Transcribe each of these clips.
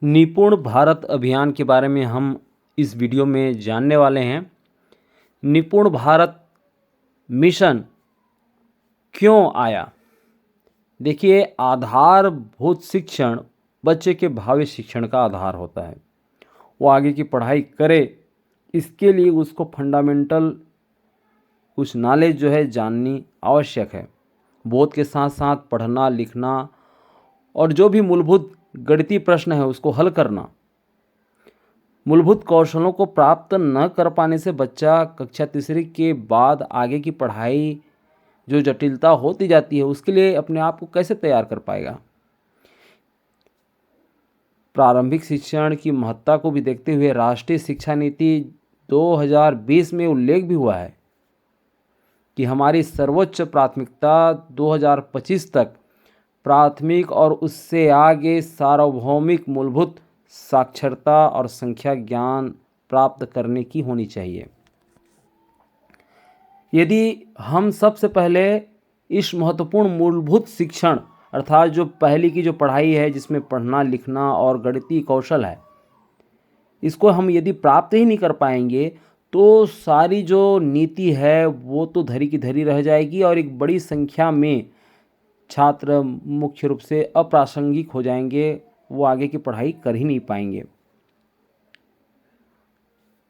निपुण भारत अभियान के बारे में हम इस वीडियो में जानने वाले हैं। निपुण भारत मिशन क्यों आया? देखिए, आधारभूत शिक्षण बच्चे के भावी शिक्षण का आधार होता है। वो आगे की पढ़ाई करे, इसके लिए उसको फंडामेंटल कुछ नॉलेज जो है जाननी आवश्यक है। बोध के साथ साथ पढ़ना लिखना और जो भी मूलभूत गणितीय प्रश्न है उसको हल करना। मूलभूत कौशलों को प्राप्त न कर पाने से बच्चा कक्षा तीसरी के बाद आगे की पढ़ाई जो जटिलता होती जाती है उसके लिए अपने आप को कैसे तैयार कर पाएगा। प्रारंभिक शिक्षण की महत्ता को भी देखते हुए राष्ट्रीय शिक्षा नीति 2020 में उल्लेख भी हुआ है कि हमारी सर्वोच्च प्राथमिकता 2025 तक प्राथमिक और उससे आगे सार्वभौमिक मूलभूत साक्षरता और संख्या ज्ञान प्राप्त करने की होनी चाहिए। यदि हम सबसे पहले इस महत्वपूर्ण मूलभूत शिक्षण अर्थात जो पहली की जो पढ़ाई है जिसमें पढ़ना लिखना और गणितीय कौशल है, इसको हम यदि प्राप्त ही नहीं कर पाएंगे तो सारी जो नीति है वो तो धरी की धरी रह जाएगी और एक बड़ी संख्या में छात्र मुख्य रूप से अप्रासंगिक हो जाएंगे, वो आगे की पढ़ाई कर ही नहीं पाएंगे।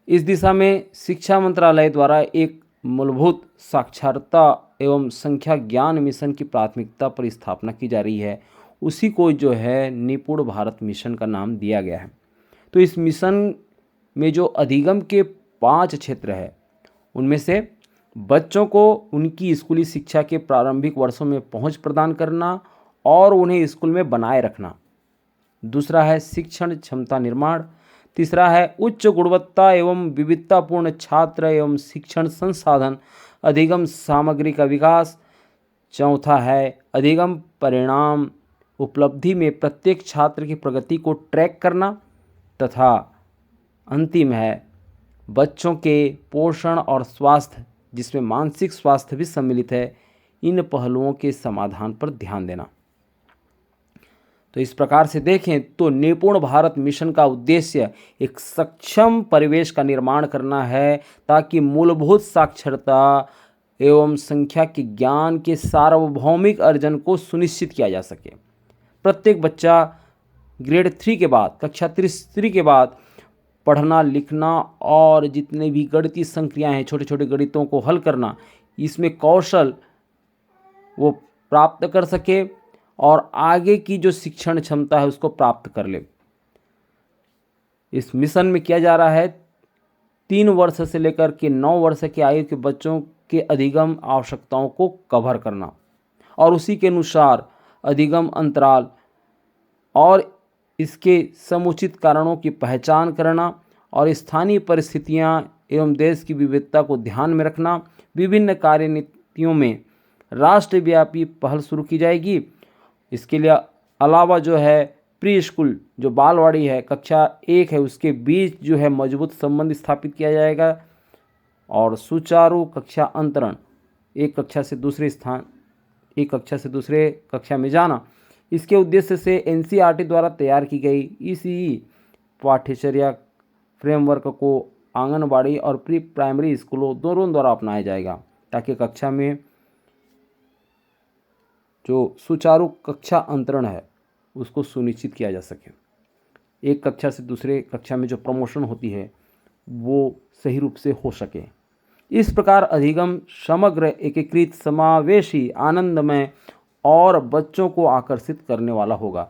इस दिशा में शिक्षा मंत्रालय द्वारा एक मूलभूत साक्षरता एवं संख्या ज्ञान मिशन की प्राथमिकता पर स्थापना की जा रही है। उसी को जो है निपुण भारत मिशन का नाम दिया गया है। तो इस मिशन में जो अधिगम के 5 क्षेत्र है उनमें से बच्चों को उनकी स्कूली शिक्षा के प्रारंभिक वर्षों में पहुंच प्रदान करना और उन्हें स्कूल में बनाए रखना। दूसरा है शिक्षण क्षमता निर्माण। तीसरा है उच्च गुणवत्ता एवं विविधतापूर्ण छात्र एवं शिक्षण संसाधन अधिगम सामग्री का विकास। चौथा है अधिगम परिणाम उपलब्धि में प्रत्येक छात्र की प्रगति को ट्रैक करना। तथा अंतिम है बच्चों के पोषण और स्वास्थ्य जिसमें मानसिक स्वास्थ्य भी सम्मिलित है, इन पहलुओं के समाधान पर ध्यान देना। तो इस प्रकार से देखें तो निपुण भारत मिशन का उद्देश्य एक सक्षम परिवेश का निर्माण करना है ताकि मूलभूत साक्षरता एवं संख्या के ज्ञान के सार्वभौमिक अर्जन को सुनिश्चित किया जा सके। प्रत्येक बच्चा ग्रेड 3 के बाद कक्षा तीसरी के बाद पढ़ना लिखना और जितने भी गणितीय संक्रियाएं हैं, छोटे छोटे गणितों को हल करना, इसमें कौशल वो प्राप्त कर सके और आगे की जो शिक्षण क्षमता है उसको प्राप्त कर ले। इस मिशन में किया जा रहा है 3 वर्ष से लेकर के 9 वर्ष की आयु के बच्चों के अधिगम आवश्यकताओं को कवर करना और उसी के अनुसार अधिगम अंतराल और इसके समुचित कारणों की पहचान करना और स्थानीय परिस्थितियां एवं देश की विविधता को ध्यान में रखना। विभिन्न कार्यनीतियों में राष्ट्रव्यापी पहल शुरू की जाएगी। इसके लिए अलावा जो है प्री स्कूल जो बालवाड़ी है कक्षा 1 है उसके बीच जो है मजबूत संबंध स्थापित किया जाएगा और सुचारू कक्षा अंतरण एक कक्षा से दूसरे कक्षा में जाना। इसके उद्देश्य से एनसीईआरटी द्वारा तैयार की गई इसी पाठ्यचर्या फ्रेमवर्क को आंगनबाड़ी और प्री प्राइमरी स्कूलों दोनों द्वारा अपनाया जाएगा ताकि कक्षा में जो सुचारू कक्षा अंतरण है उसको सुनिश्चित किया जा सके। एक कक्षा से दूसरे कक्षा में जो प्रमोशन होती है वो सही रूप से हो सके। इस प्रकार अधिगम समग्र एकीकृत समावेशी आनंदमय और बच्चों को आकर्षित करने वाला होगा।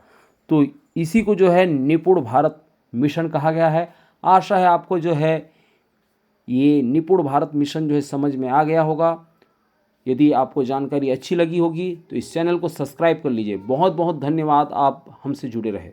तो इसी को जो है निपुण भारत मिशन कहा गया है। आशा है आपको जो है ये निपुण भारत मिशन जो है समझ में आ गया होगा। यदि आपको जानकारी अच्छी लगी होगी तो इस चैनल को सब्सक्राइब कर लीजिए। बहुत बहुत धन्यवाद, आप हमसे जुड़े रहे।